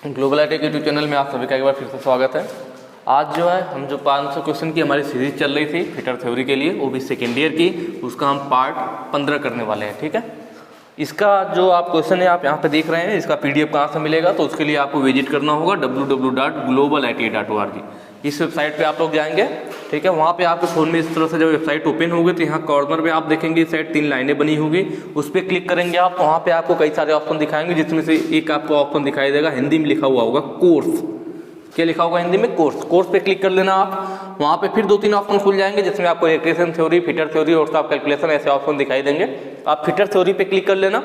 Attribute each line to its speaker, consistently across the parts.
Speaker 1: Global IT YouTube channel में आप सभी का एक बार फिर से स्वागत है। आज जो है हम जो 500 क्वेश्चन की हमारी सीरीज चल रही थी फिटर थ्योरी के लिए, वो भी सेकेंड ईयर की, उसका हम पार्ट 15 करने वाले हैं। ठीक है, इसका जो आप क्वेश्चन है आप यहाँ पे देख रहे हैं, इसका पीडीएफ कहाँ से मिलेगा, तो उसके लिए आपको विजिट करना होगा www.globalita.org। इस वेबसाइट पे आप लोग जाएंगे। ठीक है, वहाँ पे आपके फ़ोन में इस तरह से जब वेबसाइट ओपन होगी तो यहाँ कॉर्नर में आप देखेंगे इस साइड 3 लाइनें बनी होगी, उस पर क्लिक करेंगे आप, तो वहाँ पे आपको कई सारे ऑप्शन दिखाएंगे, जिसमें से एक आपको ऑप्शन दिखाई देगा, हिंदी में लिखा हुआ होगा कोर्स। क्या लिखा होगा हिंदी में? कोर्स। कोर्स पे क्लिक कर लेना आप। वहाँ पे फिर 2-3 ऑप्शन खुल जाएंगे, जिसमें आपको इलेक्ट्रिशियन थ्योरी, फिटर थ्योरी और सब कैलकुलेशन ऐसे ऑप्शन दिखाई देंगे। आप फिटर थ्योरी पे क्लिक कर लेना।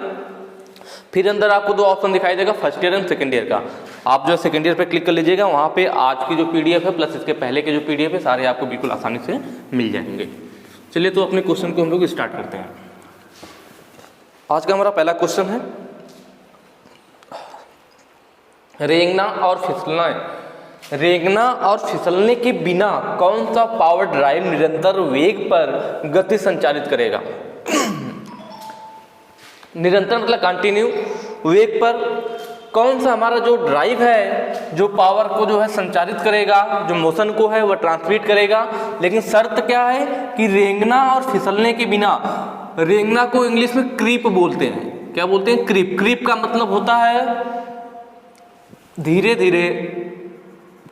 Speaker 1: फिर अंदर आपको 2 ऑप्शन दिखाई देगा, first year and second year का। आप जो सेकंड ईयर पे क्लिक कर लीजिएगा, वहाँ पे आज की जो पीडीएफ है प्लस इसके पहले के जो पीडीएफ है सारे आपको बिल्कुल आसानी से मिल जाएंगे। चलिए तो अपने क्वेश्चन को हम लोग स्टार्ट करते हैं। आज का हमारा पहला क्वेश्चन है, रेंगना और फिसलना। रेंगना और फिसलने के बिना कौन सा पावर ड्राइव निरंतर वेग पर गति संचालित करेगा? निरंतर मतलब कंटिन्यू वेग पर कौन सा हमारा जो ड्राइव है जो पावर को जो है संचालित करेगा, जो मोशन को है वह ट्रांसमिट करेगा। लेकिन शर्त क्या है कि रेंगना और फिसलने के बिना। रेंगना को इंग्लिश में क्रीप बोलते हैं। क्या बोलते हैं? क्रीप। क्रीप का मतलब होता है धीरे धीरे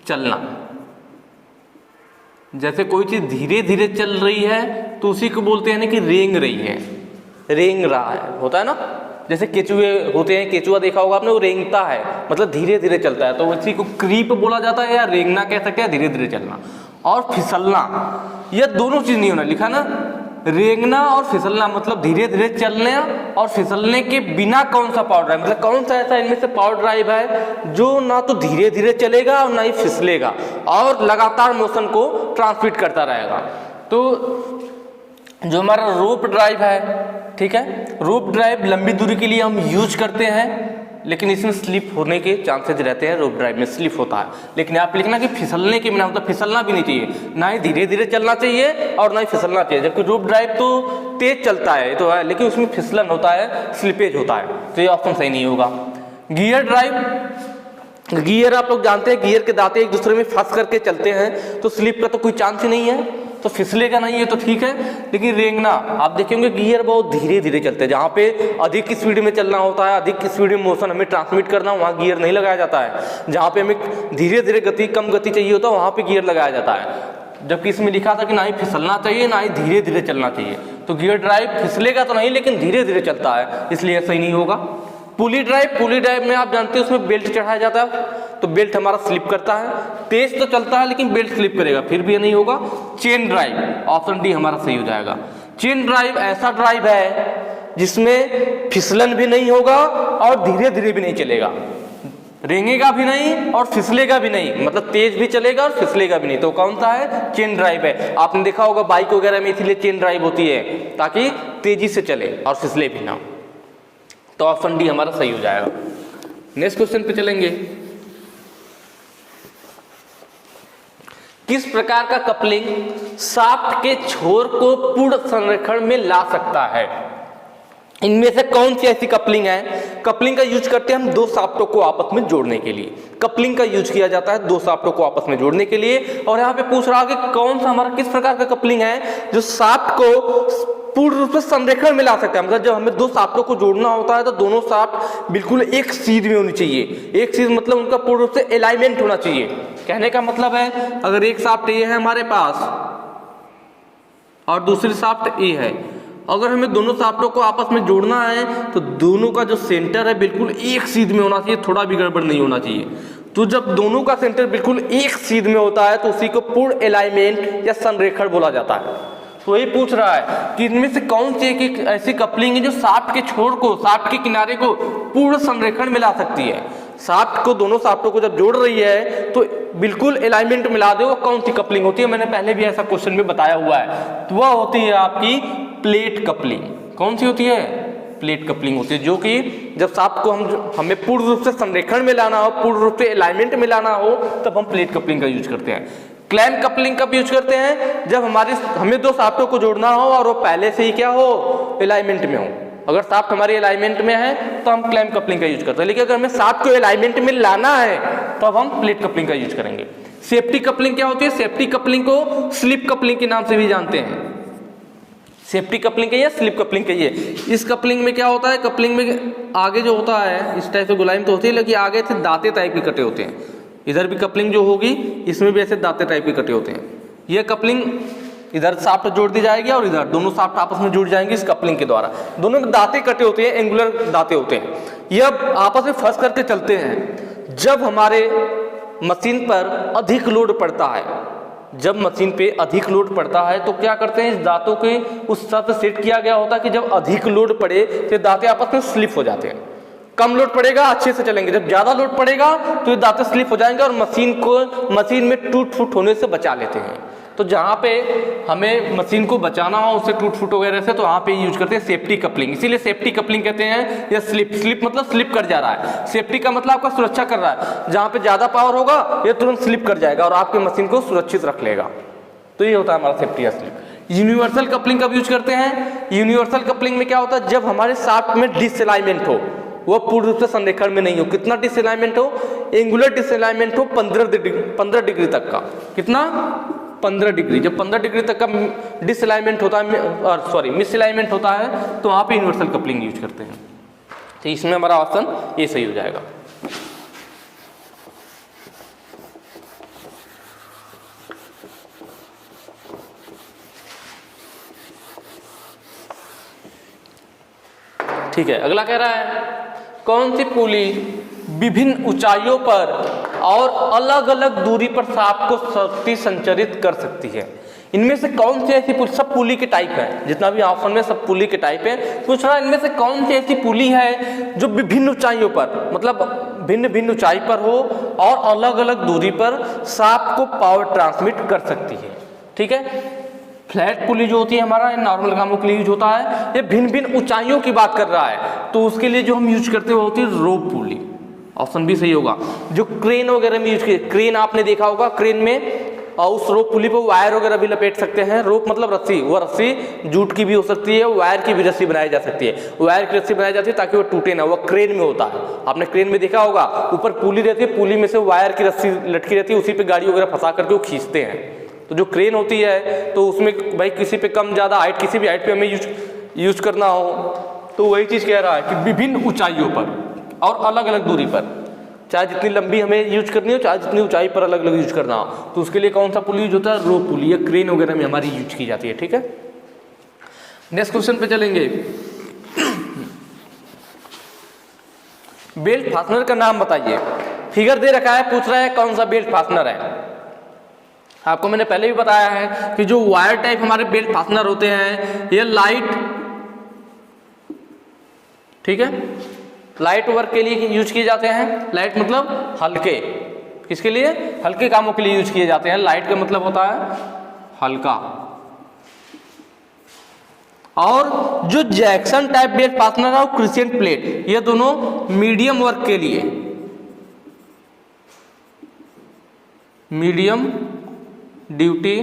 Speaker 1: चलना। जैसे कोई चीज धीरे धीरे चल रही है तो उसी को बोलते हैं ना कि रेंग रही है, रेंग रहा है, होता है ना। जैसे केचुए होते हैं, केचुआ देखा होगा आपने, वो रेंगता है मतलब धीरे धीरे चलता है, तो इसी को क्रीप बोला जाता है या रेंगना कह सकते हैं, धीरे धीरे चलना। और फिसलना, यह दोनों चीज नहीं होना, लिखा ना, रेंगना और फिसलना मतलब धीरे धीरे चलने और फिसलने के बिना कौन सा पावर ड्राइव, मतलब कौन सा ऐसा इनमें से पावर ड्राइव है जो ना तो धीरे धीरे चलेगा और ना ही फिसलेगा और लगातार मोशन को ट्रांसमिट करता रहेगा। तो जो हमारा रोप ड्राइव है, ठीक है, रोप ड्राइव लंबी दूरी के लिए हम यूज करते हैं, लेकिन इसमें स्लिप होने के चांसेस रहते हैं, रोप ड्राइव में स्लिप होता है। लेकिन आप लिखना कि फिसलने के बिना, मतलब फिसलना भी नहीं चाहिए, ना ही धीरे धीरे चलना चाहिए और ना ही फिसलना चाहिए। जबकि रोप ड्राइव तो तेज चलता है तो है, लेकिन उसमें फिसलन होता है, स्लिपेज होता है, तो ये ऑप्शन सही नहीं होगा। गियर ड्राइव, गियर आप लोग जानते हैं, गियर के दांते एक दूसरे में फंस करके चलते हैं, तो स्लिप का तो कोई चांस ही नहीं है, तो फिसलेगा नहीं है, तो ठीक है। लेकिन रेंगना आप देखेंगे गियर बहुत धीरे धीरे चलते हैं, जहाँ पे अधिक स्पीड में चलना होता है, अधिक स्पीड में मोशन हमें ट्रांसमिट करना, वहाँ गियर नहीं लगाया जाता है। जहाँ पे हमें धीरे धीरे गति, कम गति चाहिए होता है, वहाँ पे गियर लगाया जाता है। जबकि इसमें लिखा था कि ना ही फिसलना चाहिए ना ही धीरे धीरे चलना चाहिए, तो गियर ड्राइव फिसलेगा तो नहीं लेकिन धीरे धीरे चलता है, इसलिए सही नहीं होगा। पुली ड्राइव, पुली ड्राइव में आप जानते हैं उसमें बेल्ट चढ़ाया जाता है, तो बेल्ट हमारा स्लिप करता है, तेज तो चलता है लेकिन बेल्ट स्लिप करेगा, फिर भी ये नहीं होगा। चेन ड्राइव, ऑप्शन डी हमारा सही हो जाएगा। चेन ड्राइव ऐसा ड्राइव है जिसमें फिसलन भी नहीं होगा और धीरे धीरे भी नहीं चलेगा, रेंगेगा भी नहीं और फिसलेगा भी नहीं, मतलब तेज भी चलेगा और फिसलेगा भी नहीं, तो कौन सा है? चेन ड्राइव है। आपने देखा होगा बाइक वगैरह में इसीलिए चेन ड्राइव होती है ताकि तेजी से चले और फिसले भी ना, तो ऑप्शन डी हमारा सही हो जाएगा। नेक्स्ट क्वेश्चन पे चलेंगे। किस प्रकार का कपलिंग शाफ्ट के छोर को पूर्ण संरेखण में ला सकता है? इनमें से कौन सी ऐसी कपलिंग है? कपलिंग का यूज करते हैं हम 2 शाफ्टों को आपस में जोड़ने के लिए। कपलिंग का यूज किया जाता है 2 शाफ्टों को आपस में जोड़ने के लिए। और यहाँ पे पूछ रहा है कि कौन सा हमारा किस प्रकार का कपलिंग है जो शाफ्ट को पूर्ण रूप से संरेखण में ला सकता है। मतलब जब हमें 2 शाफ्टों को जोड़ना होता है तो दोनों शाफ्ट बिल्कुल एक सीध में होनी चाहिए। एक सीध मतलब उनका पूर्ण रूप से अलाइनमेंट होना चाहिए। कहने का मतलब है अगर एक शाफ्ट ये है हमारे पास और दूसरी शाफ्ट ये है, अगर हमें दोनों शाफ्टों को आपस में जोड़ना है तो दोनों का जो सेंटर है बिल्कुल एक सीध में होना चाहिए, थोड़ा भी गड़बड़ नहीं होना चाहिए। तो जब दोनों का सेंटर बिल्कुल एक सीध में होता है तो उसी को पूर्ण अलाइनमेंट या संरेखण बोला जाता है। तो ये पूछ रहा है कि इनमें से कौन सी एक ऐसी कपलिंग है जो शाफ्ट के छोर को, शाफ्ट के किनारे को पूर्ण संरेखण में ला सकती है। शाफ्ट को, दोनों शाफ्टों को जब जोड़ रही है तो बिल्कुल अलाइनमेंट मिला दे, वो कौन सी कपलिंग होती है? मैंने पहले भी ऐसा क्वेश्चन में बताया हुआ है, तो वह होती है आपकी प्लेट कपलिंग। कौन सी होती है? प्लेट कपलिंग होती है, जो कि जब शाफ्ट को हमें पूर्ण रूप से संरेखण में लाना हो, पूर्ण रूप से अलाइनमेंट में लाना हो, तब हम प्लेट कपलिंग का यूज करते हैं। क्लैंप कपलिंग कब यूज करते हैं? जब हमें 2 शाफ्टों को जोड़ना हो और वो पहले से ही क्या हो? अलाइनमेंट में हो। अगर शाफ्ट हमारी अलाइनमेंट में है तो हम क्लैंप कपलिंग का यूज करते हैं, लेकिन अगर हमें शाफ्ट को अलाइनमेंट में लाना है तो अब हम प्लेट कपलिंग का यूज करेंगे। सेफ्टी कपलिंग क्या होती है? सेफ्टी कपलिंग को स्लिप कपलिंग के नाम से भी जानते हैं। सेफ्टी कपलिंग कहिए, स्लिप कपलिंग कहिए। इस कपलिंग में क्या होता है, कपलिंग में आगे जो होता है इस टाइप से गोलाई में तो होती है, लेकिन आगे से दांते टाइप के कटे होते हैं। इधर भी कपलिंग जो होगी इसमें भी ऐसे दांते टाइप के कटे होते हैं। यह कपलिंग इधर शाफ्ट जोड़ दी जाएगी और इधर दोनों शाफ्ट आपस में जुड़ जाएंगे इस कपलिंग के द्वारा। दोनों में दांते कटे होते हैं, एंगुलर दांते होते हैं। यह आपस में फंस करके चलते हैं। जब हमारे मशीन पर अधिक लोड पड़ता है, जब मशीन पे अधिक लोड पड़ता है तो क्या करते हैं, इस दांतों के उस तरह से सेट किया गया होता है कि जब अधिक लोड पड़े तो दांते आपस में स्लिप हो जाते हैं। कम लोड पड़ेगा अच्छे से चलेंगे, जब ज्यादा लोड पड़ेगा तो ये दांते स्लिप हो जाएंगे और मशीन में टूट फूट होने से बचा लेते हैं। तो जहाँ पे हमें मशीन को बचाना हो उससे टूट फूट वगैरह से, तो वहाँ पे यूज करते हैं सेफ्टी कपलिंग। इसीलिए सेफ्टी कपलिंग कहते हैं। या स्लिप मतलब स्लिप कर जा रहा है, सेफ्टी का मतलब आपका सुरक्षा कर रहा है। जहाँ पे ज्यादा पावर होगा ये तुरंत स्लिप कर जाएगा और आपके मशीन को सुरक्षित रख लेगा। तो ये होता है हमारा सेफ्टी या स्लिप। यूनिवर्सल कपलिंग कब यूज करते हैं? यूनिवर्सल कपलिंग में क्या होता है, जब हमारे शाफ्ट में डिसअलाइनमेंट हो, वो पूर्ण रूप से संरेखण में नहीं हो। कितना डिसअलाइनमेंट हो? एंगुलर डिसअलाइनमेंट हो 15 डिग्री तक का। कितना? 15 डिग्री। जब 15 डिग्री तक का डिसअलाइनमेंट होता है, मिसअलाइनमेंट होता है, तो वहाँ पे यूनिवर्सल कपलिंग यूज करते हैं। तो इसमें हमारा ऑप्शन ये सही हो जाएगा। ठीक है, अगला कह रहा है कौन सी पुली विभिन्न ऊंचाइयों पर और अलग अलग दूरी पर शाफ्ट को शक्ति संचरित कर सकती है? इनमें से कौन सी ऐसी पुली, सब पुली के टाइप है, जितना भी ऑप्शन में सब पुली के टाइप है। पूछ रहा है इनमें से कौन सी ऐसी पुली है जो विभिन्न ऊंचाइयों पर, मतलब भिन्न भिन्न ऊंचाई पर हो और अलग अलग दूरी पर शाफ्ट को पावर ट्रांसमिट कर सकती है। ठीक है, फ्लैट पुली जो होती है हमारा नॉर्मल कामों के लिए यूज होता है। ये भिन्न भिन्न ऊंचाइयों की बात कर रहा है, तो उसके लिए जो हम यूज करते हैं वो होती है रोप पुली। ऑप्शन भी सही होगा। जो क्रेन वगैरह में यूज किए, क्रेन आपने देखा होगा, क्रेन में और उस रोप पुली पर वायर वगैरह भी लपेट सकते हैं। रोप मतलब रस्सी, वो रस्सी जूट की भी हो सकती है, वायर की भी रस्सी बनाई जा सकती है। वायर की रस्सी बनाई जाती है ताकि वो टूटे ना, वो क्रेन में होता है। आपने क्रेन में देखा होगा, ऊपर पुली रहती है, पुली में से वायर की रस्सी लटकी रहती है, उसी पे गाड़ी वगैरह फंसा करके वो खींचते हैं। तो जो क्रेन होती है तो उसमें भाई किसी पे कम ज़्यादा हाइट, किसी भी हाइट पे हमें यूज करना हो, तो वही चीज़ कह रहा है कि विभिन्न ऊंचाइयों पर और अलग अलग दूरी पर, चाहे जितनी लंबी हमें यूज करनी हो, चाहे जितनी ऊंचाई पर अलग अलग यूज करना हो, तो उसके लिए कौन सा पुली यूज होता है? रोप पुली या क्रेन वगैरह में हमारी यूज की जाती है। ठीक है, नेक्स्ट क्वेश्चन पे चलेंगे। बेल्ट फास्टनर का नाम बताइए। फिगर दे रखा है, पूछ रहा है कौन सा बेल्ट फास्टनर है। आपको मैंने पहले भी बताया है कि जो वायर टाइप हमारे बेल्ट फास्टनर होते हैं ये लाइट, ठीक है, लाइट वर्क के लिए यूज किए जाते हैं। लाइट मतलब हल्के, किसके लिए? हल्के कामों के लिए यूज किए जाते हैं। लाइट का मतलब होता है हल्का। और जो जैक्सन टाइप बेल्ट फास्टनर है और क्रिसेंट प्लेट, ये दोनों मीडियम वर्क के लिए, मीडियम ड्यूटी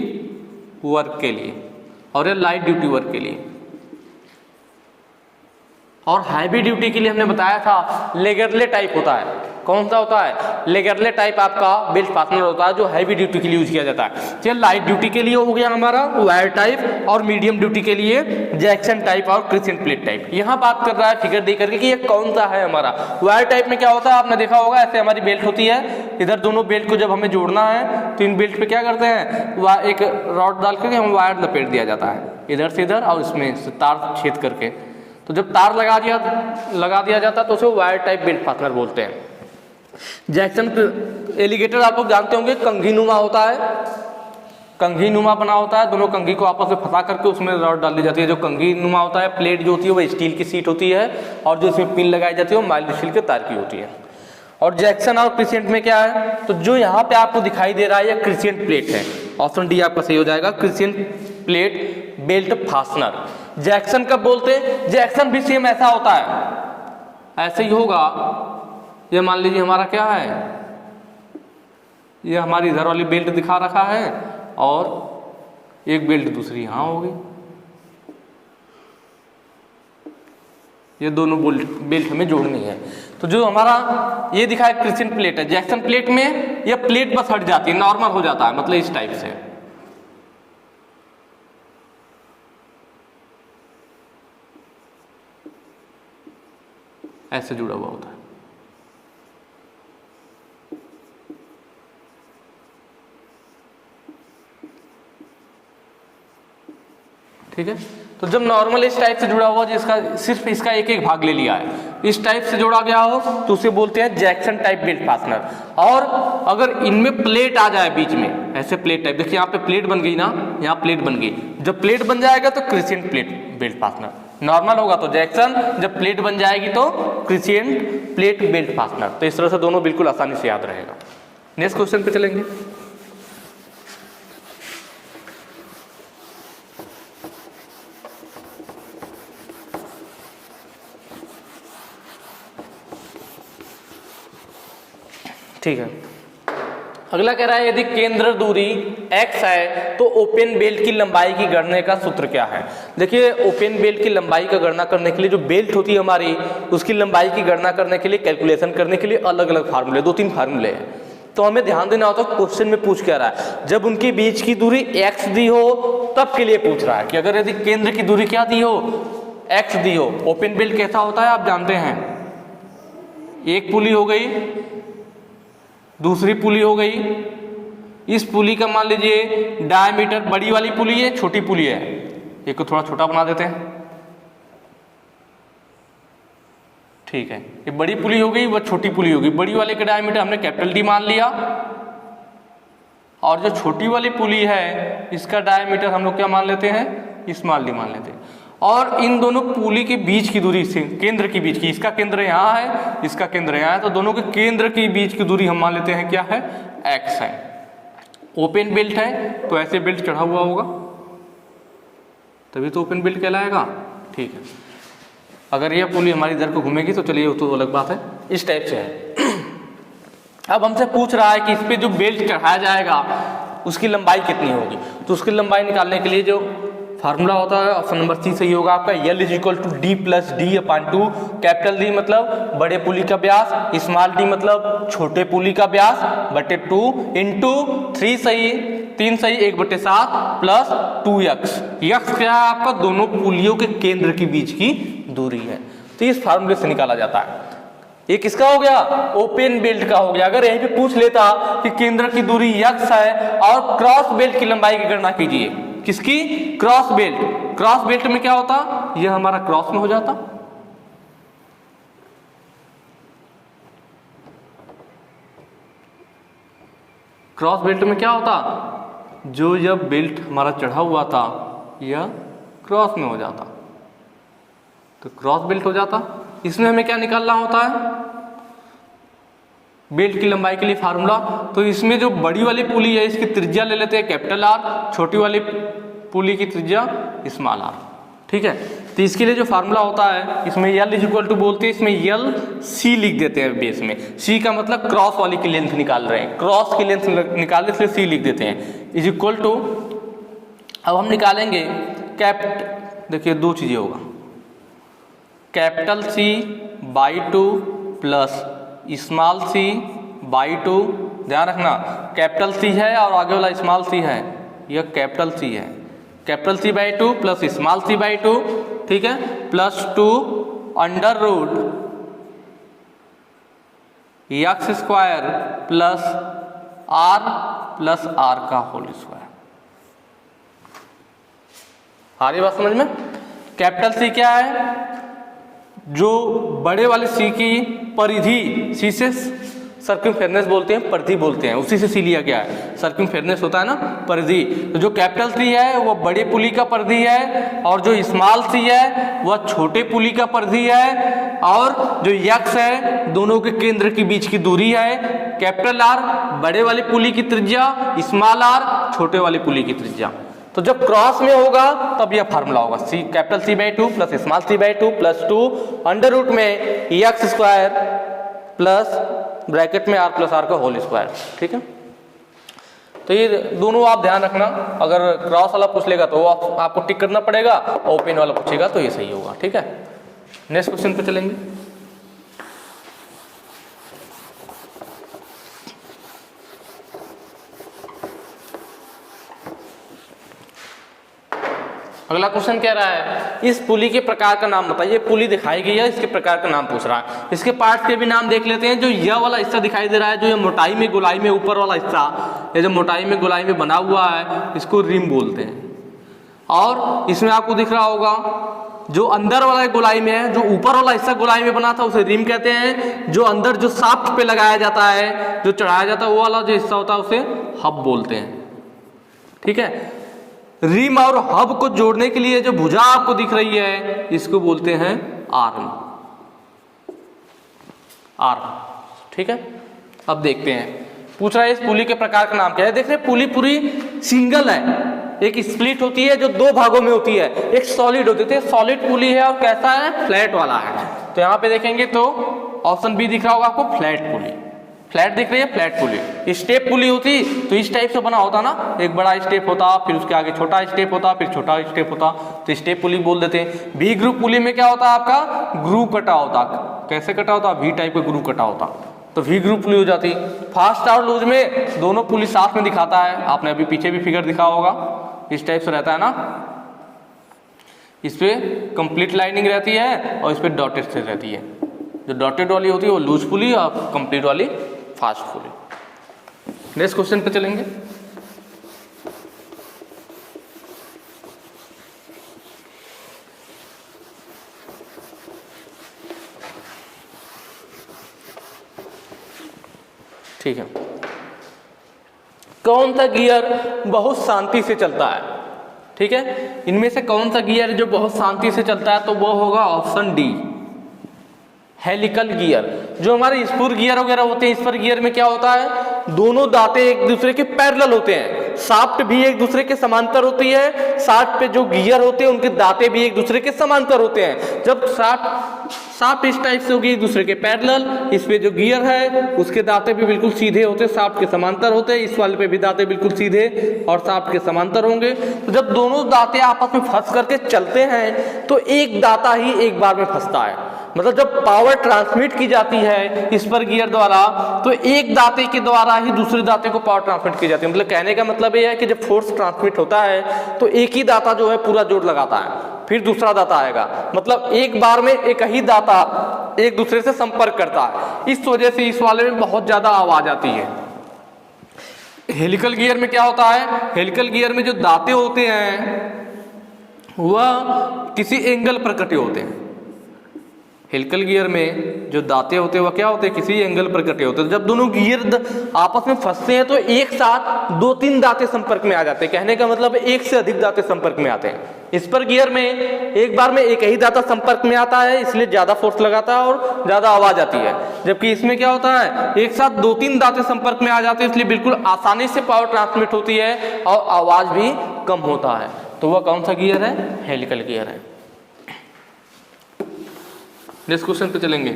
Speaker 1: वर्क के लिए, और ये लाइट ड्यूटी वर्क के लिए। और हैवी ड्यूटी के लिए हमने बताया था लेगरले टाइप होता है। कौन सा होता है? लेगरले टाइप आपका बेल्ट फास्टनर होता है जो हैवी ड्यूटी के लिए यूज किया जाता है। चलिए, लाइट ड्यूटी के लिए हो गया हमारा वायर टाइप, और मीडियम ड्यूटी के लिए जैक्सन टाइप और क्रिसेंट प्लेट टाइप। यहाँ बात कर रहा है फिगर दे करके कि ये कौन सा है हमारा। वायर टाइप में क्या होता है, आपने देखा होगा, ऐसे हमारी बेल्ट होती है, इधर दोनों बेल्ट को जब हमें जोड़ना है तो इन बेल्ट पे क्या करते हैं, वह एक रॉड डाल करके हम वायर लपेट दिया जाता है इधर से इधर, और इसमें से तार छेद करके। तो जब तार लगा दिया जाता है तो उसे वायर टाइप बेल्ट फास्टनर बोलते हैं। जैक्सन एलिगेटर आप लोग जानते होंगे, कंघी नुमा होता है, कंघी नुमा बना होता है, दोनों कंघी को आपस में फंसा करके उसमें रॉड डाल दी जाती है। जो कंघी नुमा होता है, प्लेट जो होती है वो स्टील की सीट होती है, और जो इसमें पिन लगाई जाती है वो माइल्ड स्टील के तार की होती है। और जैक्सन और क्रिसेंट में क्या है, तो जो यहाँ पे आपको दिखाई दे रहा है ये क्रिसेंट प्लेट है। ऑप्शन डी आपका सही हो जाएगा, crescent plate belt fastener. Jackson कब बोलते हैं? जैक्सन भी सेम ऐसा होता है, ऐसे ही होगा। ये मान लीजिए हमारा क्या है, ये हमारी इधर वाली बेल्ट दिखा रखा है और एक बेल्ट दूसरी यहाँ होगी। ये दोनों बेल्ट हमें जोड़नी है। तो जो हमारा ये दिखा है क्रिसेंट प्लेट है, जैक्सन प्लेट में यह प्लेट बस हट जाती है, नॉर्मल हो जाता है, मतलब इस टाइप से। ऐसे जुड़ा हुआ होता है। ठीक है, तो जब नॉर्मल इस टाइप से जुड़ा हुआ जिसका सिर्फ इसका एक एक भाग ले लिया है, इस टाइप से जोड़ा गया हो तो उसे बोलते हैं जैक्सन टाइप बेल्ट फास्टनर। और अगर इनमें प्लेट आ जाए बीच में, ऐसे प्लेट टाइप, देखिए यहाँ पे प्लेट बन गई ना, यहाँ प्लेट बन गई, जब प्लेट बन जाएगा तो crescent plate belt fastener, normal होगा तो जैक्सन, जब प्लेट बन जाएगी तो क्रिसेंट प्लेट बेल्ट फास्टनर। तो इस तरह से दोनों बिल्कुल आसानी से याद रहेगा। नेक्स्ट क्वेश्चन पे चलेंगे। ठीक है, अगला कह रहा है यदि केंद्र दूरी x है तो ओपन बेल्ट की लंबाई की गणना का सूत्र क्या है। देखिए ओपन बेल्ट की लंबाई का गणना करने के लिए जो बेल्ट होती है हमारी, उसकी लंबाई की गणना करने के लिए, कैलकुलेशन करने के लिए अलग अलग फार्मूले, 2-3 फार्मूले हैं। तो हमें ध्यान देना होता है क्वेश्चन में पूछ क्या रहा है, जब उनके बीच की दूरी x दी हो तब के लिए पूछ रहा है कि अगर यदि केंद्र की दूरी क्या दी हो, x दी हो। ओपन बेल्ट कैसा होता है आप जानते हैं, एक पुली हो गई, दूसरी पुली हो गई, इस पुली का मान लीजिए डायमीटर, बड़ी वाली पुली है, छोटी पुली है, एक को थोड़ा छोटा बना देते हैं। ठीक है, ये बड़ी पुली हो गई, वह छोटी पुली हो गई। बड़ी वाले का डायमीटर हमने कैपिटल डी मान लिया, और जो छोटी वाली पुली है इसका डायमीटर हम लोग क्या मान लेते हैं, स्मॉल डी मान लेते हैं। और इन दोनों पुली के बीच की दूरी से, केंद्र के बीच की, इसका केंद्र यहाँ है, इसका केंद्र यहाँ है, तो दोनों के केंद्र के बीच की दूरी हम मान लेते हैं क्या है, x है। ओपन बेल्ट है तो ऐसे बेल्ट चढ़ा हुआ होगा, तभी तो ओपन बेल्ट कहलाएगा। ठीक है, अगर यह पुली हमारी इधर को घूमेगी तो चलिए वो तो अलग बात है, इस टाइप से है। अब हमसे पूछ रहा है कि इस पे जो बेल्ट चढ़ाया जाएगा उसकी लंबाई कितनी होगी। तो उसकी लंबाई निकालने के लिए जो फार्मूला होता है ऑप्शन नंबर सी सही होगा आपका, L = D + D/2। Capital D मतलब बड़े पुली का व्यास, स्मॉल d मतलब छोटे पुली का व्यास, बटे 2 इंटू 3 सही, 3 सही 1/7 प्लस 2x। x क्या है आपका, दोनों पुलियों के केंद्र के बीच की दूरी है। तो इस फार्मूले से निकाला जाता है। ये किसका हो गया, ओपन बेल्ट का हो गया। अगर यहीं पे पूछ लेता कि केंद्र की दूरी x है और क्रॉस बेल्ट की लंबाई की गणना कीजिए, किसकी, क्रॉस बेल्ट। क्रॉस बेल्ट में क्या होता, यह हमारा क्रॉस में हो जाता, क्रॉस बेल्ट में क्या होता, जो जब बेल्ट हमारा चढ़ा हुआ था यह क्रॉस में हो जाता, तो क्रॉस बेल्ट हो जाता। इसमें हमें क्या निकालना होता है, बेल्ट की लंबाई के लिए फार्मूला। तो इसमें जो बड़ी वाली पुली है इसकी त्रिज्या ले लेते हैं कैपिटल R, छोटी वाली पुली की त्रिज्या स्मॉल r। ठीक है, तो इसके लिए जो फार्मूला होता है इसमें L = बोलते हैं, इसमें LC लिख देते हैं बेस में। C का मतलब क्रॉस वाली की लेंथ निकाल रहे हैं, क्रॉस की लेंथ निकालने इसलिए C लिख देते हैं, = अब हम निकालेंगे देखिए दो चीजें होगा, capital C/2 plus small c/2। ध्यान रखना कैपिटल C है और आगे वाला स्मॉल c है, यह कैपिटल C है, capital C/2 plus small c/2। ठीक है, plus 2 under root x² plus r का होल स्क्वायर। आ रही बात समझ में। कैपिटल C क्या है, जो बड़े वाले C की परिधि, C से सर्कमफेरेंस बोलते हैं, परिधि बोलते हैं, उसी से C लिया गया है। सर्कमफेरेंस होता है ना, परिधि। तो जो कैपिटल C है वो बड़े पुली का परिधि है, और जो स्मॉल c है वह छोटे पुली का परिधि है, और जो x है दोनों के केंद्र के बीच की दूरी है। कैपिटल R बड़े वाली पुली की त्रिज्या, स्मॉल r छोटे वाली पुली की त्रिज्या। तो जब क्रॉस में होगा तब यह फार्मूला होगा, capital C/2 plus small c/2 plus 2 under root में x² प्लस ब्रैकेट में r प्लस r का होल स्क्वायर। ठीक है, तो ये दोनों आप ध्यान रखना, अगर क्रॉस वाला पूछ लेगा तो वो आपको टिक करना पड़ेगा, ओपन वाला पूछेगा तो ये सही होगा। ठीक है, नेक्स्ट क्वेश्चन पे चलेंगे। अगला क्वेश्चन कह रहा है इस पुली के प्रकार का नाम बताइए। पुली दिखाई गई है, इसके प्रकार का नाम पूछ रहा है। इसके पार्ट्स के भी नाम देख लेते हैं। जो यह वाला हिस्सा दिखाई दे रहा है, जो ये मोटाई में गोलाई में ऊपर वाला हिस्सा, ये जो मोटाई में गोलाई में बना हुआ है, इसको रिम बोलते हैं। और इसमें आपको दिख रहा होगा जो अंदर वाला गोलाई में है, जो ऊपर वाला हिस्सा गोलाई में बना था उसे रिम कहते हैं। जो अंदर जो शाफ्ट पे लगाया जाता है, जो चढ़ाया जाता है, वो वाला जो हिस्सा होता है उसे हब बोलते हैं। ठीक है, रिम और हब को जोड़ने के लिए जो भुजा आपको दिख रही है, इसको बोलते हैं आर्म। आर्म, ठीक है। अब देखते हैं, पूछ रहा है इस पुली के प्रकार का नाम क्या है। देख रहे हैं पुली पूरी सिंगल है, एक स्प्लिट होती है जो दो भागों में होती है। एक सॉलिड होती है, सॉलिड पुली है, और कैसा है, फ्लैट वाला है। तो यहां पे देखेंगे तो ऑप्शन बी दिख रहा होगा आपको, फ्लैट पुली। फ्लैट दिख रही है, फ्लैट पुली। स्टेप पुली होती तो इस टाइप से बना होता ना, एक बड़ा स्टेप होता, फिर उसके आगे छोटा स्टेप होता, फिर छोटा स्टेप होता, तो स्टेप पुली बोल देते हैं। वी ग्रुप पुली में क्या होता है आपका, ग्रुव कटा होता। कैसे कटा होता, वी टाइप का ग्रुव कटा होता, तो वी ग्रुप पुली हो जाती। फास्ट और लूज में दोनों पुली साथ में दिखाता है। आपने अभी पीछे भी फिगर दिखा होगा, इस टाइप से रहता है ना। इस पे कंप्लीट लाइनिंग रहती है और इस पे डॉटेड से रहती है। जो डॉटेड वाली होती है वो लूज पुली और कंप्लीट वाली फास्ट पुली। नेक्स्ट क्वेश्चन पे चलेंगे। ठीक है, कौन सा गियर बहुत शांति से चलता है। ठीक है, इनमें से कौन सा गियर जो बहुत शांति से चलता है, तो वो होगा ऑप्शन डी, हेलिकल गियर। जो हमारे स्पूर गियर वगैरह होते हैं, स्पर गियर में क्या होता है, दोनों दांतें एक दूसरे के पैरेलल होते हैं, शाफ्ट भी एक दूसरे के समांतर होती है। शाफ्ट पे जो गियर होते हैं उनके दांतें भी एक दूसरे के समांतर होते हैं। जब शाफ्ट इस टाइप से होगी एक दूसरे के पैरेलल, इस पे जो गियर है उसके दांतें भी बिल्कुल सीधे होते हैं, शाफ्ट के समांतर होते हैं। इस वाले पे भी दांतें बिल्कुल सीधे और शाफ्ट के समांतर होंगे। तो जब दोनों दांतें आपस में फंस करके चलते हैं तो एक दांता ही एक बार में फंसता है। मतलब जब पावर ट्रांसमिट की जाती है इस पर गियर द्वारा, तो एक दांते के द्वारा ही दूसरे दांते को पावर ट्रांसमिट की जाती है। मतलब कहने का मतलब ये है कि जब फोर्स ट्रांसमिट होता है तो एक ही दांता जो है पूरा जोर लगाता है, फिर दूसरा दांता आएगा। मतलब एक बार में एक ही दांता एक दूसरे से संपर्क करता है। इस वजह से इस वाले में बहुत ज्यादा आवाज आती है। हेलिकल गियर में क्या होता है, हेलिकल गियर में जो दांते होते हैं वह किसी एंगल पर कटे होते हैं। हेलिकल गियर में जो दांते होते हैं वह क्या होते हैं, किसी एंगल पर कटे होते हैं। जब दोनों गियर आपस में फंसते हैं तो एक साथ दो तीन दांते संपर्क में आ जाते हैं। कहने का मतलब एक से अधिक दांते संपर्क में आते हैं। इस पर गियर में एक बार में एक ही दांता संपर्क में आता है, इसलिए ज्यादा फोर्स लगाता है और ज्यादा आवाज आती है। जबकि इसमें क्या होता है, एक साथ दो तीन दांते संपर्क में आ जाते हैं, इसलिए बिल्कुल आसानी से पावर ट्रांसमिट होती है और आवाज भी कम होता है। तो वह कौन सा गियर है, हेलिकल गियर है। नेक्स्ट क्वेश्चन पे चलेंगे।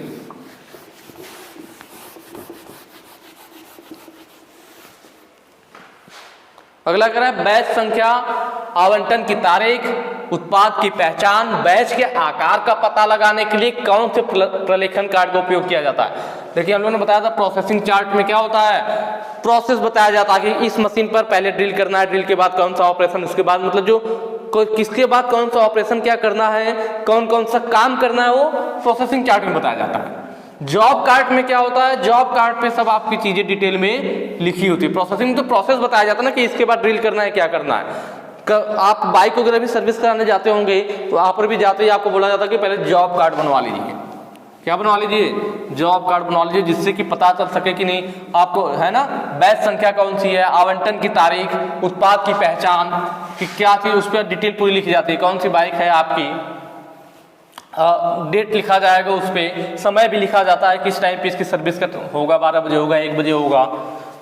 Speaker 1: अगला कह रहा है बैच संख्या, आवंटन की तारीख, उत्पाद की पहचान, बैच के आकार का पता लगाने के लिए कौन से प्रलेखन कार्ड का उपयोग किया जाता है। देखिए हम लोगों ने बताया था प्रोसेसिंग चार्ट में क्या होता है, प्रोसेस बताया जाता है कि इस मशीन पर पहले ड्रिल करना है, ड्रिल के बाद कौन सा ऑपरेशन, उसके बाद मतलब जो किसके बाद कौन सा ऑपरेशन क्या करना है, कौन कौन सा काम करना है, वो प्रोसेसिंग चार्ट में बताया जाता है। जॉब कार्ट में क्या होता है, जॉब कार्ट पे सब आपकी चीजें डिटेल में लिखी होती है। प्रोसेसिंग तो प्रोसेस बताया जाता है ना कि इसके बाद ड्रिल करना है, क्या करना है। आप बाइक वगैरह भी सर्विस कराने जाते होंगे तो आप पर भी जाते ही आपको बोला जाता है कि पहले जॉब कार्ड बनवा लीजिए। क्या बनवा लीजिए, जॉब कार्ड बनवा लीजिए, जिससे कि पता चल सके कि नहीं आपको, है ना, बैच संख्या कौन सी है, आवंटन की तारीख, उत्पाद की पहचान कि क्या चीज, उस पर डिटेल पूरी लिखी जाती है। कौन सी बाइक है आपकी, डेट लिखा जाएगा, उस पर समय भी लिखा जाता है, किस टाइम पे इसकी सर्विस का होगा, 12 बजे होगा, 1 बजे होगा।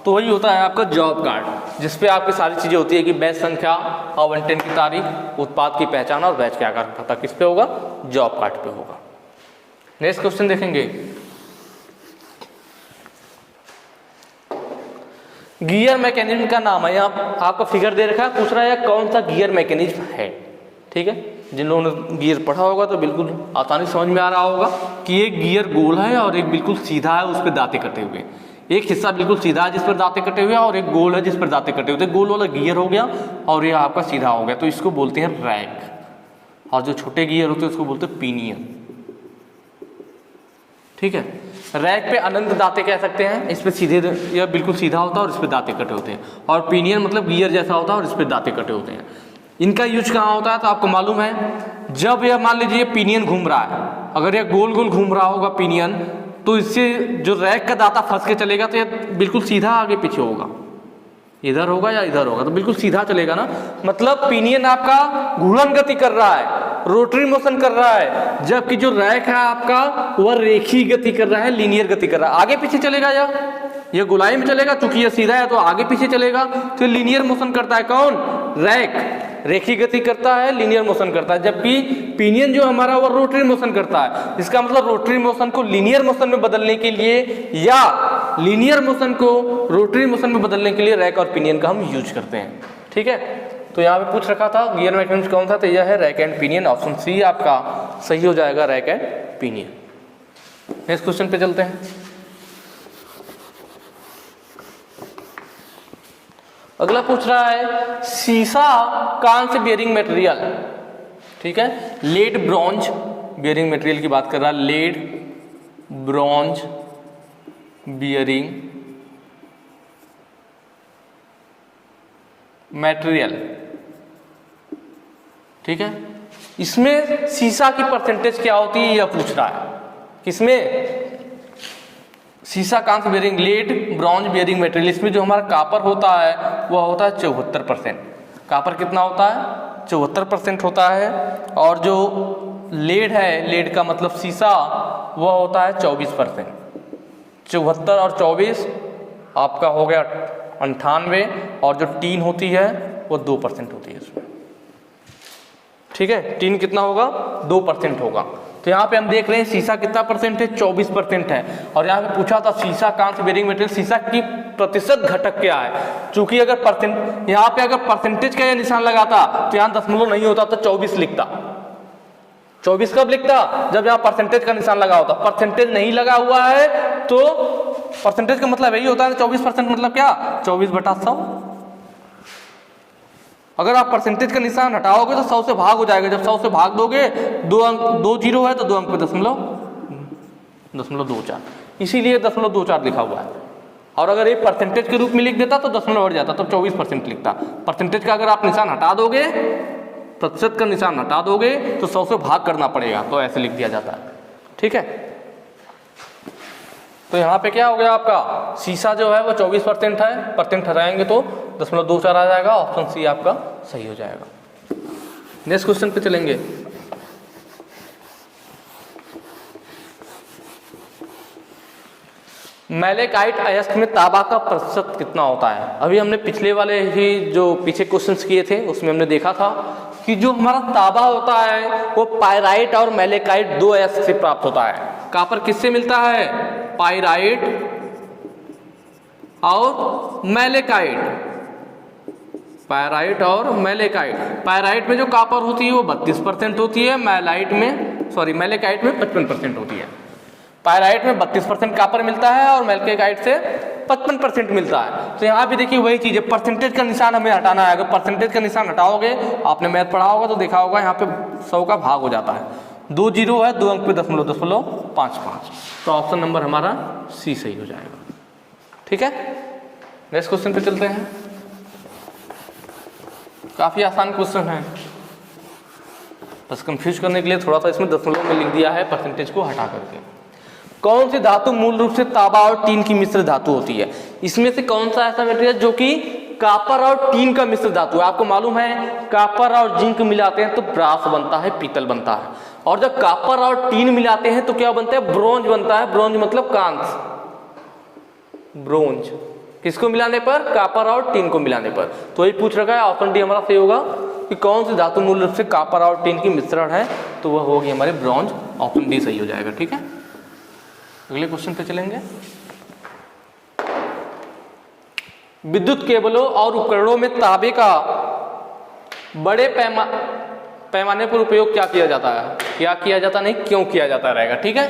Speaker 1: तो वही होता है आपका जॉब कार्ड, जिसपे आपकी सारी चीजें होती है कि बैच संख्या, आवंटन की तारीख, उत्पाद की पहचान और बैच के आकार का पता किस पे होगा, जॉब कार्ड पे होगा। नेक्स्ट क्वेश्चन देखेंगे। गियर मैकेनिज्म का नाम है, यहाँ आपको फिगर दे रखा है, पूछ रहा है कौन सा गियर मैकेनिज्म है। ठीक है, जिन लोगों ने गियर पढ़ा होगा तो बिल्कुल आसानी समझ में आ रहा होगा कि एक गियर गोल है और एक बिल्कुल सीधा है, उस पर दांते कटे हुए। एक हिस्सा बिल्कुल सीधा है जिस पर दांते कटे हुए हैं और एक गोल है जिस पर दांते कटे हुए। गोल वाला गियर हो गया और ये आपका सीधा हो गया, तो इसको बोलते हैं रैक। और जो छोटे गियर होते हैं उसको बोलते हैं पिनियन। ठीक है, रैक पे अनंत दांते कह सकते हैं, इस पे सीधे या बिल्कुल सीधा होता है और इस पे दांते कटे होते हैं। और पिनियन मतलब गियर जैसा होता है और इस पे दांते कटे होते हैं। इनका यूज कहाँ होता है तो आपको मालूम है, जब यह मान लीजिए पिनियन घूम रहा है, अगर यह गोल गोल घूम रहा होगा पिनियन, तो इससे जो रैक का दांता फंस के चलेगा तो यह बिल्कुल सीधा आगे पीछे होगा, इधर होगा या इधर होगा, तो बिल्कुल सीधा चलेगा ना। मतलब पिनियन आपका घूर्णन गति कर रहा है, रोटरी मोशन कर रहा है, जबकि जो रैक है आपका वह रेखीय गति कर रहा है, लीनियर गति कर रहा है। आगे पीछे चलेगा या ये गोलाई में चलेगा, चूंकि ये सीधा है तो आगे पीछे चलेगा, तो लीनियर मोशन करता है कौन, रैक रेखीय गति करता है, लीनियर मोशन करता है। जबकि पिनियन जो हमारा वो रोटरी मोशन करता है। इसका मतलब रोटरी मोशन को लीनियर मोशन में बदलने के लिए या लीनियर मोशन को रोटरी मोशन में बदलने के लिए रैक और पिनियन का हम यूज करते हैं। ठीक है, तो यहाँ पे पूछ रखा था गियर मैकेनिज्म कौन था, तो यह है rack and pinion. Option C आपका सही हो जाएगा, rack and pinion. Next question पे चलते हैं। अगला पूछ रहा है सीसा कौन से बियरिंग मटेरियल। ठीक है, लेड ब्रॉन्ज बियरिंग मटेरियल की बात कर रहा है, लेड ब्रॉन्ज बियरिंग मटेरियल। ठीक है, इसमें सीसा की परसेंटेज क्या होती है यह पूछ रहा है। किसमें, सीसा कौन सा bearing, lead bronze bearing material. इसमें जो हमारा कापर होता है वह होता है 74%। कापर कितना होता है, 74% होता है। और जो लेड है, लेड का मतलब सीसा, वह होता है 24%। 74 और 24 आपका हो गया 98। और जो टीन होती है वो 2% होती है इसमें। ठीक है, टीन कितना होगा, 2% होगा। तो यहाँ पे हम देख रहे हैं सीसा कितना परसेंट है, 24% है। और यहाँ पे पूछा था सीसा कौन सा बियरिंग मटेरियल, सीसा की प्रतिशत घटक क्या है। चूंकि अगर यहाँ पे अगर परसेंटेज का यह निशान लगाता तो यहाँ दशमलव नहीं होता तो 24 लिखता। 24 कब लिखता, जब यहाँ परसेंटेज का निशान लगा होता। परसेंटेज नहीं लगा हुआ है तो परसेंटेज का मतलब यही होता है 24% मतलब क्या, 24/100। अगर आप परसेंटेज का निशान हटाओगे तो 100 से भाग हो जाएगा। जब 100 से भाग दोगे, 2 जीरो है तो 2 अंक पे 0.24, इसीलिए 0.24 लिखा हुआ है। और अगर ये परसेंटेज के रूप में लिख देता तो दशमलव हट जाता, तो 24% लिखता। परसेंटेज का अगर आप निशान हटा दोगे, प्रतिशत का निशान हटा दोगे तो 100 से भाग करना पड़ेगा, तो ऐसे लिख दिया जाता है। ठीक है, तो यहाँ पे क्या हो गया आपका, सीसा जो है वो 24% है, परसेंट हटाएंगे तो 0.24 आ जाएगा। ऑप्शन सी आपका सही हो जाएगा। नेक्स्ट क्वेश्चन पे चलेंगे। मैलेकाइट अयस्क में तांबा का प्रतिशत कितना होता है। अभी हमने पिछले वाले ही जो पीछे क्वेश्चंस किए थे उसमें हमने देखा था कि जो हमारा तांबा होता है वो पायराइट और मैलेकाइट 2 अयस्क से प्राप्त होता है। कॉपर किससे मिलता है, पायराइट और मैलेकाइट। पायराइट और मैलेकाइट, पायराइट में जो कॉपर होती है वो 32% होती है, मैलेकाइट में 55% होती है। पायराइट में 32% कॉपर मिलता है और मैलेकाइट से 55% मिलता है। तो यहाँ भी देखिए वही चीज है, परसेंटेज का निशान हमें हटाना है। अगर परसेंटेज का निशान हटाओगे, आपने मैथ पढ़ा होगा तो देखा होगा यहाँ पे 100 का भाग हो जाता है। 2 जीरो है, 2 अंक पे 0.55। तो ऑप्शन नंबर हमारा सी सही हो जाएगा। ठीक है, नेक्स्ट क्वेश्चन पे चलते हैं। काफी आसान क्वेश्चन है, बस कंफ्यूज करने के लिए थोड़ा सा इसमें दशमलव में लिख दिया है परसेंटेज को हटा करके। कौन सी धातु मूल रूप से तांबा और टीन की मिश्र धातु होती है। इसमें से कौन सा ऐसा मटेरियल जो कि कॉपर और टीन का मिश्र धातु है। आपको मालूम है कॉपर और जिंक मिलाते हैं तो ब्रास बनता है, पीतल बनता है। और जब कॉपर और टीन मिलाते हैं तो क्या बनता है, ब्रोंज बनता है। ब्रोंज मतलब कांस्य, ब्रोंज किसको मिलाने पर, कॉपर और टीन को मिलाने पर। तो यही पूछ रखा है, ऑप्शन डी हमारा सही होगा कि कौन सी धातु मूल रूप से कॉपर और टीन की मिश्रण है, तो वह होगी हमारे ब्रोंज। ऑप्शन डी सही हो जाएगा। ठीक है, अगले क्वेश्चन पे चलेंगे। विद्युत केबलों और उपकरणों में तांबे का पैमाने पर उपयोग क्या किया जाता है, क्या किया जाता नहीं, क्यों किया जाता रहेगा। ठीक है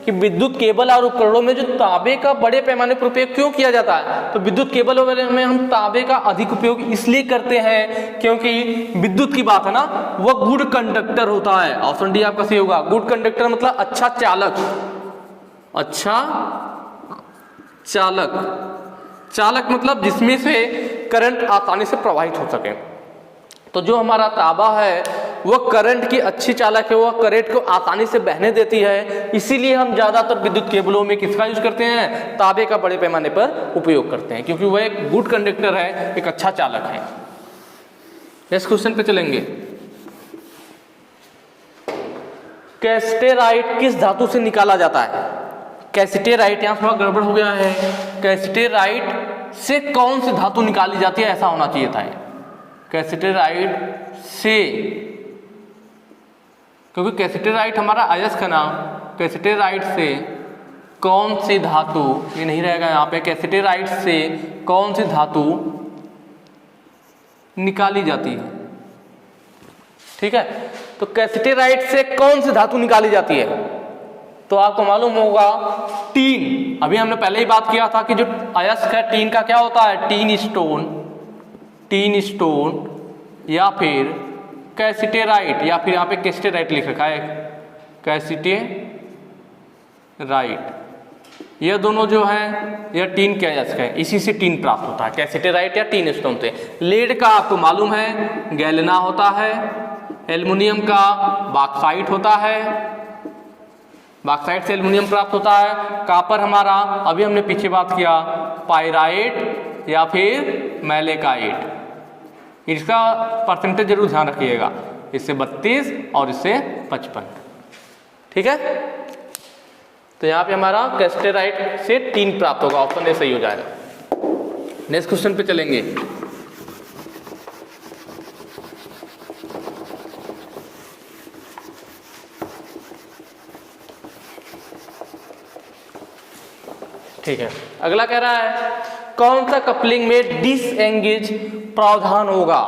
Speaker 1: कि विद्युत केबल और उपकरणों में जो तांबे का बड़े पैमाने पर उपयोग क्यों किया जाता है, तो विद्युत केबल वगैरह में हम तांबे का अधिक उपयोग इसलिए करते हैं क्योंकि विद्युत की बात है ना, वह गुड कंडक्टर होता है। ऑप्शन डी आपका सही होगा। गुड कंडक्टर मतलब अच्छा चालक, अच्छा चालक, चालक मतलब जिसमें से करंट आसानी से प्रवाहित हो सके। तो जो हमारा तांबा है वह करंट की अच्छी चालक है, वह करंट को आसानी से बहने देती है, इसीलिए हम ज्यादातर विद्युत केबलों में किसका यूज करते हैं, तांबे का बड़े पैमाने पर उपयोग करते हैं, क्योंकि वह एक गुड कंडक्टर है, एक अच्छा चालक है। नेक्स्ट क्वेश्चन पे चलेंगे। कैस्टेराइट किस धातु से निकाला जाता है। कैस्टेराइट, यहां थोड़ा गड़बड़ हो गया है। कैस्टेराइट से कौन सी धातु निकाली जाती है, ऐसा होना चाहिए था। कैस्टेराइट से, क्योंकि कैस्टेराइट हमारा अयस्क है ना, कैस्टेराइट से कौन सी धातु, ये नहीं रहेगा यहाँ पे। कैस्टेराइट से कौन सी धातु निकाली जाती है। ठीक है, तो कैस्टेराइट से कौन सी धातु निकाली जाती है, तो आपको मालूम होगा टीन। अभी हमने पहले ही बात किया था कि जो अयस्क है टीन का क्या होता है, टीन स्टोन, टीन स्टोन या फिर कैस्टेराइट, या फिर यहाँ पे कैस्टेराइट लिख रखा है, कैस्टेराइट। ये दोनों जो है यह टीन के अयस्क है, इसी से टीन प्राप्त होता है, कैस्टेराइट या टीन स्टोन से। लेड का आपको मालूम है गैलेना होता है, एल्युमिनियम का बॉक्साइट होता है, बॉक्साइट से एल्युमिनियम प्राप्त होता है। कापर हमारा अभी हमने पीछे बात किया पायराइट या फिर मैलेकाइट। इसका परसेंटेज जरूर ध्यान रखिएगा, इससे 32 और इससे 55। ठीक है, तो यहाँ पे हमारा कैस्टेराइट से टीन प्राप्त होगा, ऑप्शन ए सही हो जाएगा। नेक्स्ट क्वेश्चन पे चलेंगे। ठीक है, अगला कह रहा है कौन सा कपलिंग में डिसएंगेज प्रावधान होगा।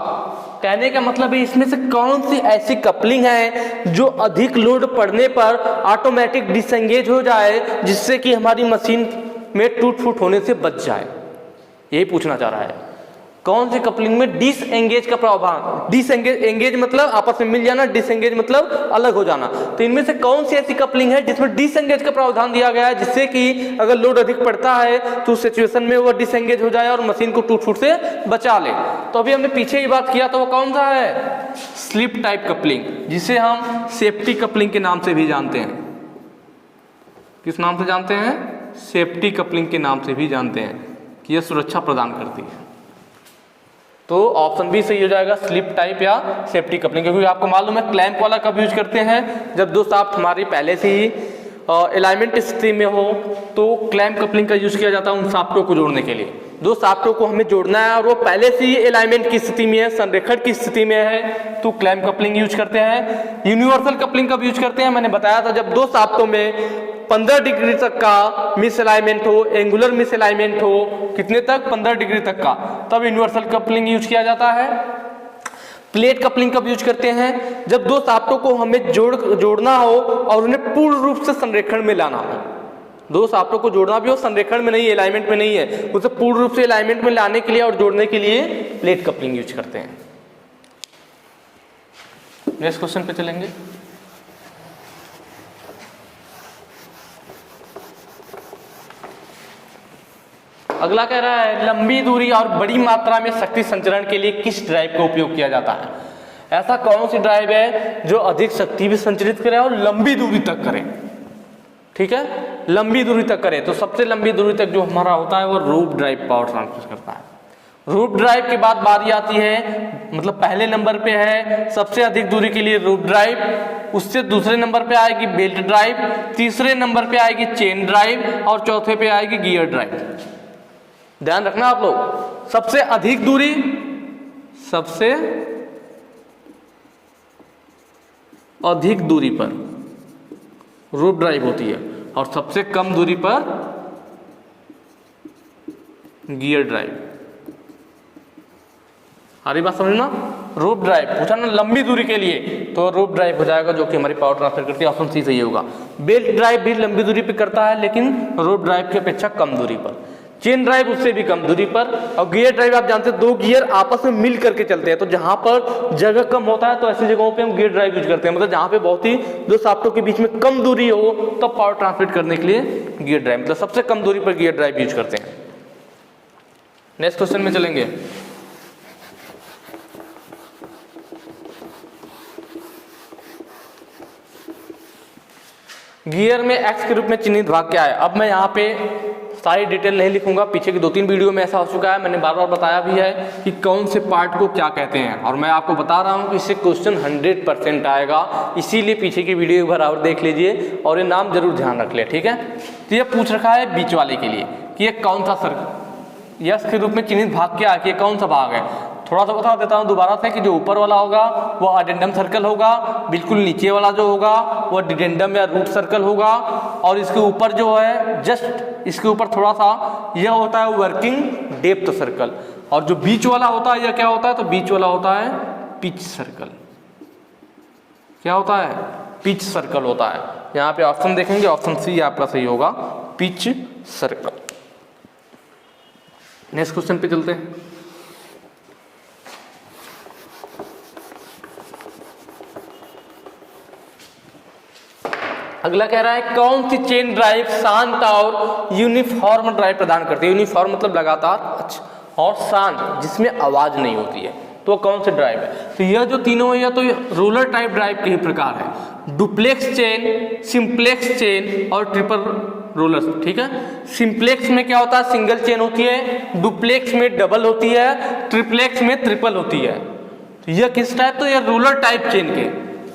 Speaker 1: कहने का मतलब है इसमें से कौन सी ऐसी कपलिंग है जो अधिक लोड पड़ने पर ऑटोमेटिक डिसएंगेज हो जाए, जिससे कि हमारी मशीन में टूट फूट होने से बच जाए, यही पूछना चाह रहा है। कौन सी कपलिंग में डिसएंगेज का प्रावधान, डिसएंगेज, एंगेज मतलब आपस में मिल जाना, डिसएंगेज मतलब अलग हो जाना। तो इनमें से कौन सी ऐसी कपलिंग है जिसमें डिसएंगेज का प्रावधान दिया गया है, जिससे कि अगर लोड अधिक पड़ता है तो उस सिचुएशन में वो डिसएंगेज हो जाए और मशीन को टूट फूट से बचा ले। तो अभी हमने पीछे ही बात किया, तो वो कौन सा है, स्लिप टाइप कपलिंग, जिसे हम सेफ्टी कपलिंग के नाम से भी जानते हैं। किस नाम से जानते हैं, सेफ्टी कपलिंग के नाम से भी जानते हैं कि यह सुरक्षा प्रदान करती है। तो ऑप्शन बी सही हो जाएगा, स्लिप टाइप या सेफ्टी कपलिंग। क्योंकि आपको मालूम है क्लैंप वाला कब यूज करते हैं, जब दो शाफ्ट हमारी पहले से ही अलाइनमेंट स्थिति में हो, तो क्लैंप कपलिंग का यूज किया जाता है उन शाफ्टों को जोड़ने के लिए। दो शाफ्टों को हमें जोड़ना है और वो पहले से ही अलाइनमेंट की स्थिति में है, संरेखण की स्थिति में है, तो क्लैंप कपलिंग यूज करते हैं। यूनिवर्सल कपलिंग कब यूज करते हैं, मैंने बताया था जब दो शाफ्टों में 15 डिग्री तक का मिसअलाइनमेंट हो, एंगुलर मिसअलाइनमेंट हो, कितने तक, 15 डिग्री तक का, तब यूनिवर्सल कपलिंग यूज किया जाता है। प्लेट कपलिंग कब यूज करते हैं, जब दो शाफ्टों को हमें जोड़ना हो और उन्हें पूर्ण रूप से संरेखण में लाना हो। दो शाफ्टों को जोड़ना भी हो, संरेखण में नहीं है, अलाइनमेंट में नहीं है, उसे पूर्ण रूप से अलाइनमेंट में लाने के लिए और जोड़ने के लिए प्लेट कपलिंग यूज करते हैं। नेक्स्ट क्वेश्चन पे चलेंगे। अगला कह रहा है लंबी दूरी और बड़ी मात्रा में शक्ति संचरण के लिए किस ड्राइव का उपयोग किया जाता है। ऐसा कौन सी ड्राइव है जो अधिक शक्ति भी संचरित करे और लंबी दूरी तक करे। ठीक है, लंबी दूरी तक करे, तो सबसे लंबी दूरी तक जो हमारा होता है वो रूफ ड्राइव पावर ट्रांसफर करता है। रूफ ड्राइव के बाद बारी आती है, मतलब पहले नंबर पे है सबसे अधिक दूरी के लिए रूफ ड्राइव, उससे दूसरे नंबर पे आएगी बेल्ट ड्राइव, तीसरे नंबर पे आएगी चेन ड्राइव और चौथे पे आएगी गियर ड्राइव। ध्यान रखना आप लोग, सबसे अधिक दूरी, सबसे अधिक दूरी पर रूफ ड्राइव होती है और सबसे कम दूरी पर गियर ड्राइव। आ रही बात समझना। रोप ड्राइव पूछा ना लंबी दूरी के लिए, तो रोप ड्राइव हो जाएगा जो कि हमारी पावर ट्रांसफर करती है, ऑप्शन सी सही होगा। बेल्ट ड्राइव भी लंबी दूरी पे करता है लेकिन रोप ड्राइव की अपेक्षा कम दूरी पर। चेन ड्राइव उससे भी कम दूरी पर। और गियर ड्राइव आप जानते हैं दो गियर आपस में मिल करके चलते हैं, तो जहां पर जगह कम होता है तो ऐसी जगहों पे हम गियर ड्राइव यूज करते हैं, मतलब जहां पे बहुत ही दो शाफ्टों के बीच में कम दूरी हो तब पावर ट्रांसमिट करने के लिए गियर ड्राइव, मतलब सबसे कम दूरी पर गियर ड्राइव यूज करते हैं। नेक्स्ट क्वेश्चन में चलेंगे। गियर में एक्स के रूप में चिन्हित भाग क्या है? अब मैं यहाँ पे सारी डिटेल नहीं लिखूंगा, पीछे की 2-3 वीडियो में ऐसा हो चुका है, मैंने बार बार बताया भी है कि कौन से पार्ट को क्या कहते हैं, और मैं आपको बता रहा हूँ कि इससे क्वेश्चन 100% आएगा, इसीलिए पीछे की वीडियो एक बार और देख लीजिए और ये नाम जरूर ध्यान रख ले, ठीक है। तो ये पूछ रखा है बीच वाले के लिए कि ये कौन सा सर्कल, यस के रूप में चिन्हित भाग क्या है, कि कौन सा भाग है। थोड़ा सा बता देता हूँ दोबारा से कि जो ऊपर वाला होगा वो अडेंडम सर्कल होगा, बिल्कुल नीचे वाला जो होगा वो डिडेंडम या रूट सर्कल होगा, और इसके ऊपर जो है जस्ट इसके ऊपर थोड़ा सा यह होता है वर्किंग डेप्थ सर्कल, और जो बीच वाला होता है यह क्या होता है, तो बीच वाला होता है पिच सर्कल। क्या होता है? पिच सर्कल होता है। यहाँ पे ऑप्शन देखेंगे, ऑप्शन सी आपका सही होगा, पिच सर्कल। नेक्स्ट क्वेश्चन पे चलते हैं। अगला कह रहा है कौन सी चेन ड्राइव शांत और यूनिफॉर्म ड्राइव प्रदान करती है? यूनिफॉर्म मतलब लगातार, अच्छा, और शांत जिसमें आवाज नहीं होती है, तो कौन सी ड्राइव है? तो यह जो तीनों है, यह तो रोलर टाइप ड्राइव के ही प्रकार है। डुप्लेक्स चेन, सिंप्लेक्स चेन और ट्रिपल रोलर, ठीक है। सिंप्लेक्स में क्या होता है? सिंगल चेन होती है, डुप्लेक्स में डबल होती है, ट्रिप्लेक्स में ट्रिपल होती है। तो यह किस टाइप? तो यह रोलर टाइप चेन के,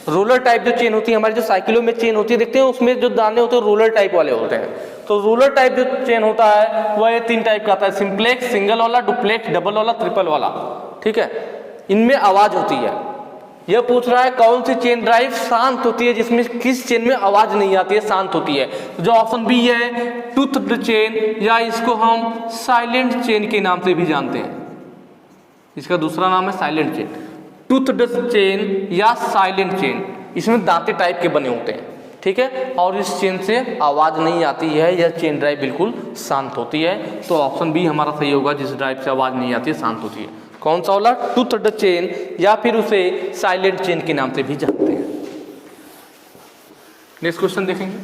Speaker 1: रोलर टाइप जो चेन होती है हमारी, जो साइकिलों में चेन होती है देखते हैं उसमें जो दाने होते हैं रोलर टाइप वाले होते हैं। तो रोलर टाइप जो चेन होता है वह ये 3 टाइप का आता है, सिंप्लेक्स, सिंगल वाला, डुप्लेक्स, डबल वाला, ट्रिपल वाला, ठीक है। इनमें आवाज होती है। यह पूछ रहा है कौन सी चेन ड्राइव शांत होती है, जिसमें किस चेन में आवाज नहीं आती है, शांत होती है। तो जो ऑप्शन बी है टूथड चेन, या इसको हम साइलेंट चेन के नाम से भी जानते हैं, इसका दूसरा नाम है साइलेंट चेन, टूथड चेन या साइलेंट चेन। इसमें दांते टाइप के बने होते हैं, ठीक है, और इस चेन से आवाज नहीं आती है, यह चेन ड्राइव बिल्कुल शांत होती है। तो ऑप्शन बी हमारा सही होगा, जिस ड्राइव से आवाज नहीं आती है, शांत होती है। कौन सा वाला? टूथड चेन, या फिर उसे साइलेंट चेन के नाम से भी जानते हैं। नेक्स्ट क्वेश्चन देखेंगे।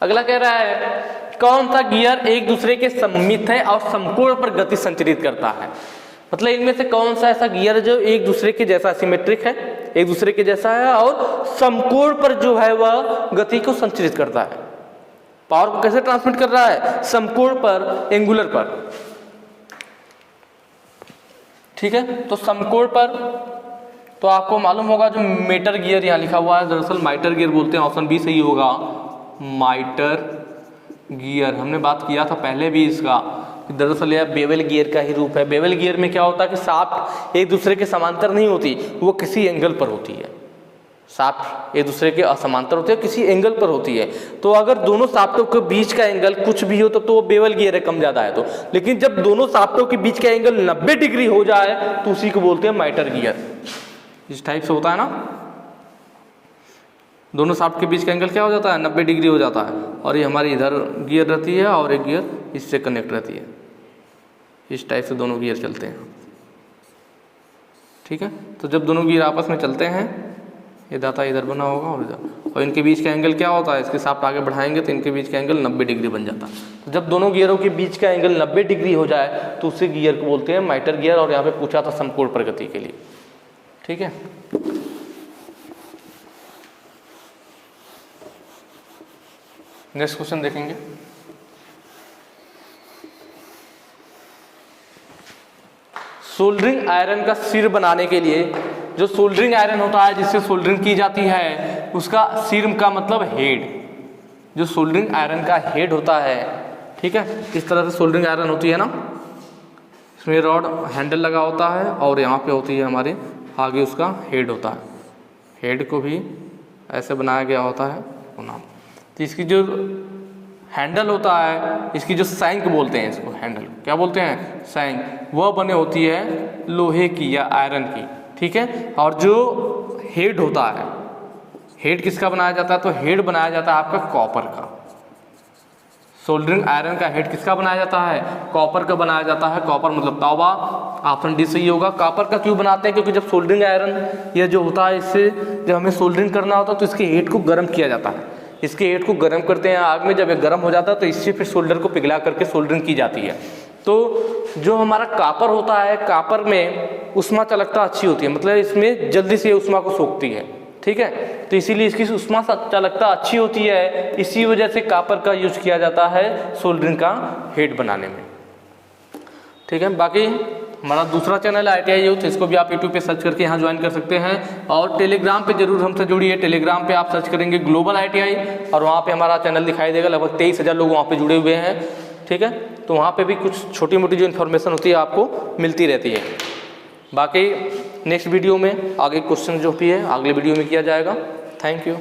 Speaker 1: अगला कह रहा है कौन सा गियर एक दूसरे के सममित है और समकोण पर गति संचरित करता है? मतलब इनमें से कौन सा ऐसा गियर जो एक दूसरे के जैसा सिमेट्रिक है, एक दूसरे के जैसा है और समकोण पर जो है वह गति को संचरित करता है। पावर को कैसे ट्रांसमिट कर रहा है? समकोण पर, एंगुलर पर, ठीक है। तो समकोण पर तो आपको मालूम होगा जो मीटर गियर यहाँ लिखा हुआ है, दरअसल माइटर गियर बोलते हैं, ऑप्शन बी सही होगा, माइटर गियर। हमने बात किया था पहले भी इसका, दरअसल यह बेवल गियर का ही रूप है। बेवल गियर में क्या होता है कि शाफ्ट एक दूसरे के समांतर नहीं होती, वो किसी एंगल पर होती है। शाफ्ट एक दूसरे के असमांतर होते हैं, किसी एंगल पर होती है। तो अगर दोनों शाफ्टों के बीच का एंगल कुछ भी हो तो वो बेवल गियर है, कम ज्यादा है तो। लेकिन जब दोनों शाफ्टों के बीच का एंगल 90 डिग्री हो जाए तो उसी को बोलते हैं माइटर गियर। इस टाइप से होता है ना, दोनों शाफ्ट के बीच का एंगल क्या हो जाता है? 90 डिग्री हो जाता है, और ये हमारी इधर गियर रहती है और एक गियर इससे कनेक्ट रहती है। इस टाइप से दोनों गियर चलते हैं, ठीक है। तो जब दोनों गियर आपस में चलते हैं, ये दाता इधर बना होगा और इधर, और इनके बीच का एंगल क्या होता है? इसके शाफ्ट आगे बढ़ाएंगे तो इनके बीच का एंगल 90 डिग्री बन जाता है। तो जब दोनों गियरों के बीच का एंगल 90 डिग्री हो जाए तो उसी गियर को बोलते हैं माइटर गियर, और यहाँ पे पूछा था समकोण पर गति के लिए, ठीक है। नेक्स्ट क्वेश्चन देखेंगे। सोल्डरिंग आयरन का सिर बनाने के लिए जो सोल्डरिंग आयरन होता है जिससे सोल्डरिंग की जाती है, उसका सिर का मतलब हेड, जो सोल्डरिंग आयरन का हेड होता है, ठीक है। इस तरह से सोल्डरिंग आयरन होती है ना, इसमें रॉड हैंडल लगा होता है और यहाँ पे होती है हमारे आगे उसका हेड होता है। हेड को भी ऐसे बनाया गया होता है वो नाम। तो इसकी जो हैंडल होता है, इसकी जो सैंक बोलते हैं, इसको हैंडल क्या बोलते हैं, सैंक, वह बने होती है लोहे की या आयरन की, ठीक है। और जो हेड होता है, हेड किसका बनाया जाता है, तो हेड बनाया जाता है आपका कॉपर का। सोल्डरिंग आयरन का हेड किसका बनाया जाता है, कॉपर का बनाया जाता है। कॉपर मतलब तांबा, ऑप्शन डी सही होगा। कॉपर का क्यों बनाते हैं, क्योंकि जब सोल्डरिंग आयरन यह जो होता है, इससे जब हमें सोल्डरिंग करना होता है तो इसके हेड को गर्म किया जाता है। इसके हेड को गर्म करते हैं आग में, जब ये गर्म हो जाता है तो इससे फिर सोल्डर को पिघला करके सोल्डरिंग की जाती है। तो जो हमारा कॉपर होता है, कॉपर में ऊष्मा चालकता अच्छी होती है, मतलब इसमें जल्दी से ऊष्मा को सोखती है, ठीक है। तो इसीलिए इसकी ऊष्मा चालकता अच्छी होती है, इसी वजह से कॉपर का यूज किया जाता है सोल्डरिंग का हेड बनाने में, ठीक है। बाकी हमारा दूसरा चैनल है ITI यूथ, इसको भी आप यूट्यूब पे सर्च करके यहाँ ज्वाइन कर सकते हैं। और टेलीग्राम पे जरूर हमसे जुड़िए। टेलीग्राम पे आप सर्च करेंगे ग्लोबल ITI और वहाँ पे हमारा चैनल दिखाई देगा। लगभग 23,000 लोग वहाँ पे जुड़े हुए हैं, ठीक है। तो वहाँ पे भी कुछ छोटी मोटी जो इन्फॉर्मेशन होती है आपको मिलती रहती है। बाकी नेक्स्ट वीडियो में आगे क्वेश्चन जो भी है अगले वीडियो में किया जाएगा। Thank you.